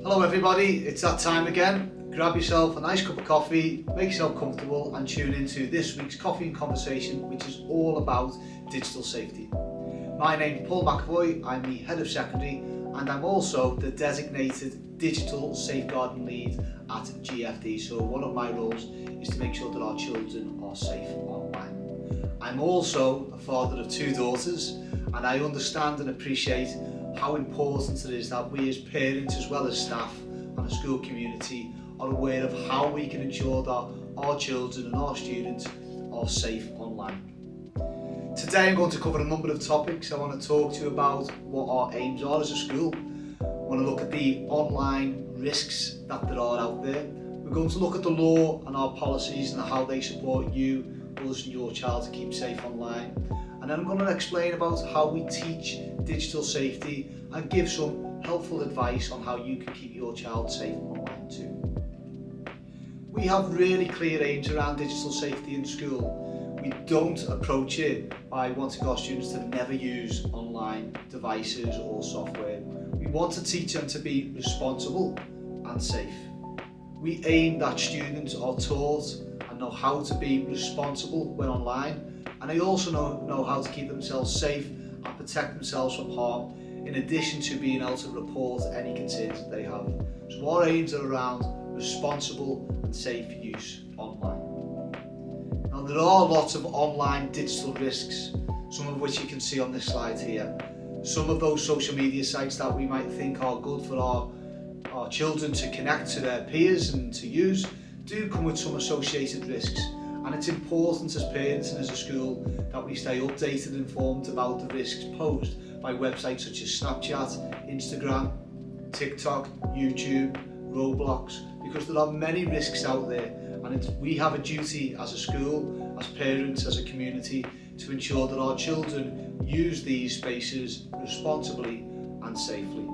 Hello everybody, it's that time again. Grab yourself a nice cup of coffee, make yourself comfortable and tune into this week's Coffee and Conversation, which is all about digital safety. My name's Paul McAvoy, I'm the Head of Secondary and I'm also the designated Digital Safeguarding Lead at GFD. So one of my roles is to make sure that our children are safe online. I'm also a father of two daughters and I understand and appreciate how important it is that we as parents as well as staff and the school community are aware of how we can ensure that our children and our students are safe online. Today I'm going to cover a number of topics. I want to talk to you about what our aims are as a school. I want to look at the online risks that there are out there. We're going to look at the law and our policies and how they support you, us and your child to keep safe online. And then I'm going to explain about how we teach digital safety and give some helpful advice on how you can keep your child safe online too. We have really clear aims around digital safety in school. We don't approach it by wanting our students to never use online devices or software. We want to teach them to be responsible and safe. We aim that students are taught and know how to be responsible when online, and they also know how to keep themselves safe and protect themselves from harm, in addition to being able to report any concerns that they have. So our aims are around responsible and safe use online. Now there are lots of online digital risks, some of which you can see on this slide here. Some of those social media sites that we might think are good for our children to connect to their peers and to use do come with some associated risks. And it's important as parents and as a school that we stay updated and informed about the risks posed by websites such as Snapchat, Instagram, TikTok, YouTube, Roblox, because there are many risks out there, and we have a duty as a school, as parents, as a community to ensure that our children use these spaces responsibly and safely.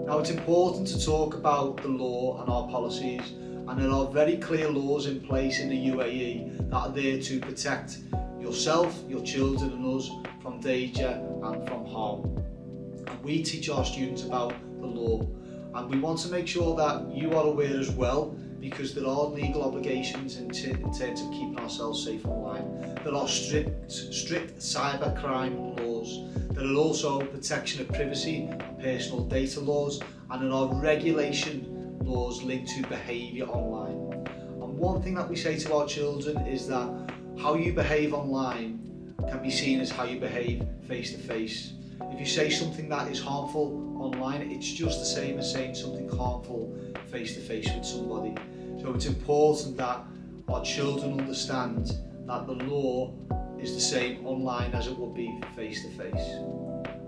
Now it's important to talk about the law and our policies, and there are very clear laws in place in the UAE that are there to protect yourself, your children and us from danger and from harm. And we teach our students about the law, and we want to make sure that you are aware as well, because there are legal obligations in terms of keeping ourselves safe online. There are strict cybercrime laws. There are also protection of privacy and personal data laws, and there are regulation laws linked to behaviour online. And one thing that we say to our children is that how you behave online can be seen as how you behave face to face. If you say something that is harmful online, it's just the same as saying something harmful face to face with somebody. So it's important that our children understand that the law is the same online as it would be face to face.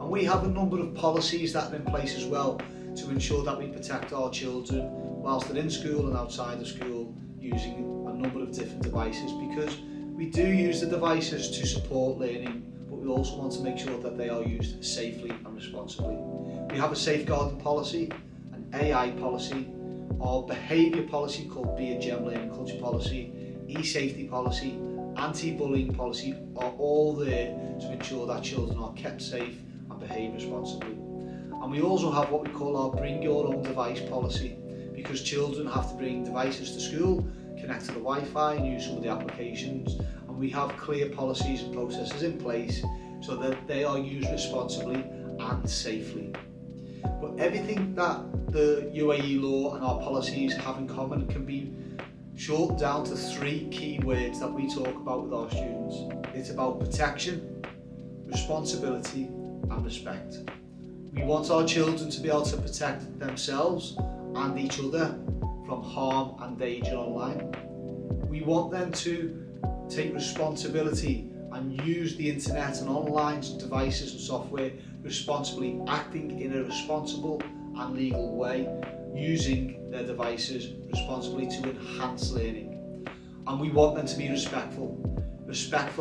And we have a number of policies that are in place as well to ensure that we protect our children whilst they're in school and outside of school using a number of different devices, because we do use the devices to support learning, but we also want to make sure that they are used safely and responsibly. We have a safeguarding policy, an AI policy, our behaviour policy called Be a Gem Learning Culture policy, e-safety policy, anti-bullying policy are all there to ensure that children are kept safe and behave responsibly. And we also have what we call our Bring Your Own Device policy, because children have to bring devices to school, connect to the Wi-Fi and use some of the applications, and we have clear policies and processes in place so that they are used responsibly and safely. But everything that the UAE law and our policies have in common can be shortened down to three key words that we talk about with our students. It's about protection, responsibility and respect. We want our children to be able to protect themselves and each other from harm and danger online. We want them to take responsibility and use the internet and online devices and software responsibly, acting in a responsible and legal way, using their devices responsibly to enhance learning. And we want them to be respectful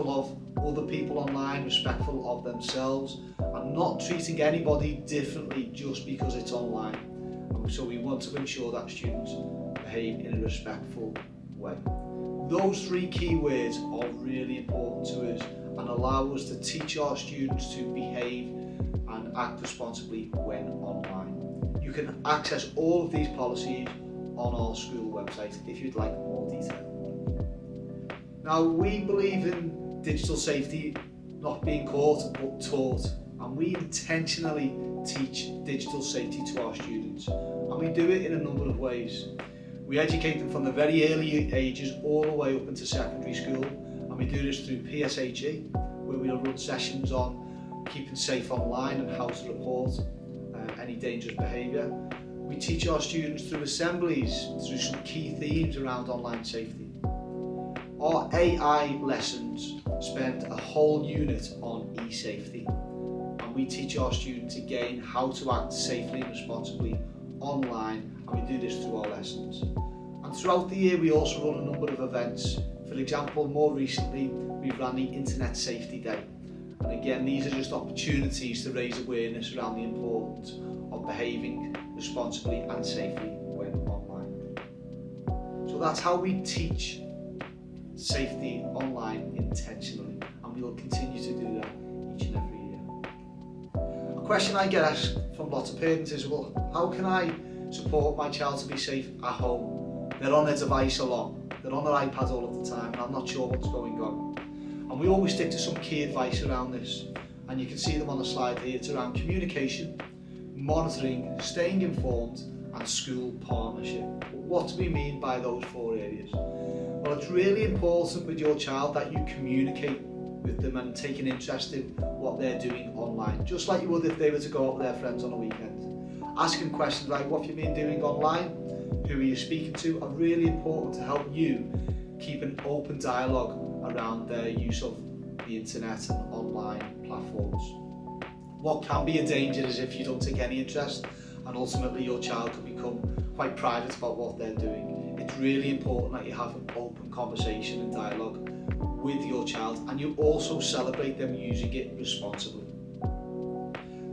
of other people online, respectful of themselves, and not treating anybody differently just because it's online. And so we want to ensure that students behave in a respectful way. Those three key words are really important to us and allow us to teach our students to behave and act responsibly when online. You can access all of these policies on our school website if you'd like more detail. Now, we believe in digital safety not being caught but taught, and we intentionally teach digital safety to our students, and we do it in a number of ways. We educate them from the very early ages all the way up into secondary school, and we do this through PSHE, where we'll run sessions on keeping safe online and how to report any dangerous behaviour. We teach our students through assemblies, through some key themes around online safety. Our AI lessons spend a whole unit on e-safety, and we teach our students again how to act safely and responsibly online, and we do this through our lessons. And throughout the year we also run a number of events. For example, more recently we ran the Internet Safety Day, and again these are just opportunities to raise awareness around the importance of behaving responsibly and safely when online. So that's how we teach safety online intentionally, and we will continue to do that each and every year. A question I get asked from lots of parents is, well, how can I support my child to be safe at home? They're on their device a lot, they're on their iPad all of the time, and I'm not sure what's going on. And we always stick to some key advice around this, and you can see them on the slide here. It's around communication, monitoring, staying informed, and school partnership. What do we mean by those 4 areas? Well, it's really important with your child that you communicate with them and take an interest in what they're doing online, just like you would if they were to go out with their friends on a weekend. Asking questions like, what have you been doing online? Who are you speaking to? Are really important to help you keep an open dialogue around their use of the internet and online platforms. What can be a danger is if you don't take any interest, and ultimately your child can become quite private about what they're doing. It's really important that you have an open conversation and dialogue with your child, and you also celebrate them using it responsibly.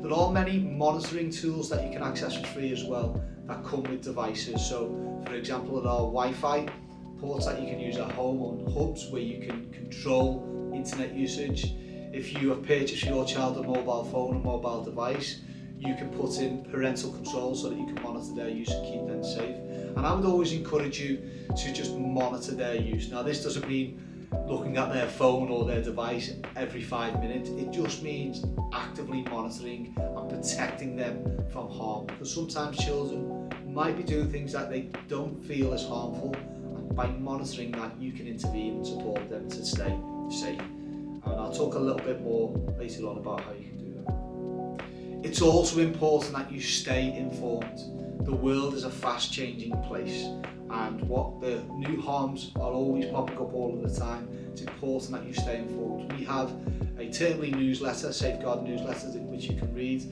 There are many monitoring tools that you can access for free as well that come with devices. So for example, there are Wi-Fi ports that you can use at home on hubs where you can control internet usage. If you have purchased for your child a mobile phone, a mobile device, you can put in parental control so that you can monitor their use and keep them safe. And I would always encourage you to just monitor their use. Now, this doesn't mean looking at their phone or their device every 5 minutes. It just means actively monitoring and protecting them from harm, because sometimes children might be doing things that they don't feel is harmful, and by monitoring that you can intervene and support them to stay safe. And I'll talk a little bit more later on about how you can do that. It's also important that you stay informed. The world is a fast changing place, and what the new harms are always popping up all of the time. It's important that you stay informed. We have a termly newsletter, Safeguard newsletter, which you can read.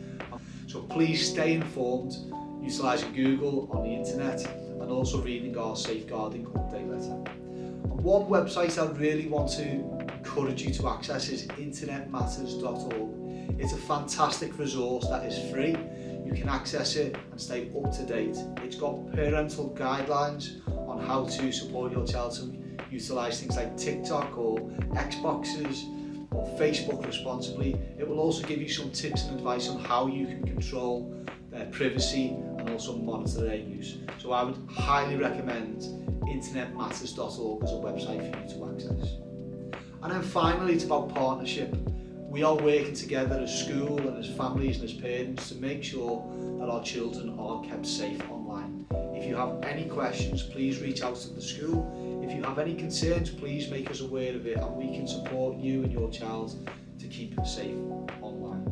So please stay informed, utilising Google on the internet, and also reading our safeguarding update letter. And one website I really want to encourage you to access is internetmatters.org. It's a fantastic resource that is free. You can access it and stay up to date. It's got parental guidelines on how to support your child to utilise things like TikTok or Xboxes or Facebook responsibly. It will also give you some tips and advice on how you can control their privacy and also monitor their use. So I would highly recommend internetmatters.org as a website for you to access. And then finally, it's about partnership. We are working together as school and as families and as parents to make sure that our children are kept safe online. If you have any questions, please reach out to the school. If you have any concerns, please make us aware of it, and we can support you and your child to keep safe online.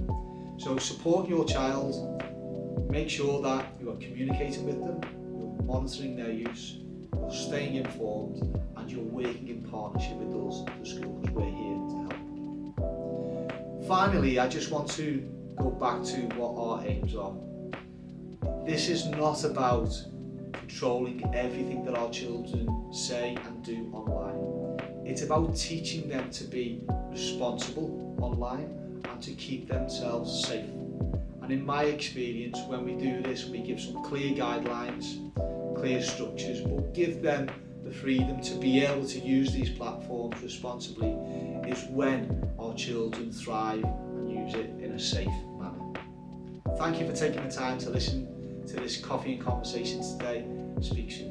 So support your child, make sure that you are communicating with them, you're monitoring their use, you're staying informed, and you're working in partnership with us, the school, because we're here to help. Finally, I just want to go back to what our aims are. This is not about controlling everything that our children say and do online. It's about teaching them to be responsible online and to keep themselves safe. And in my experience, when we do this, we give some clear guidelines, clear structures, but give them the freedom to be able to use these platforms responsibly, is when our children thrive and use it in a safe manner. Thank you for taking the time to listen to this coffee and conversation today. Speak soon.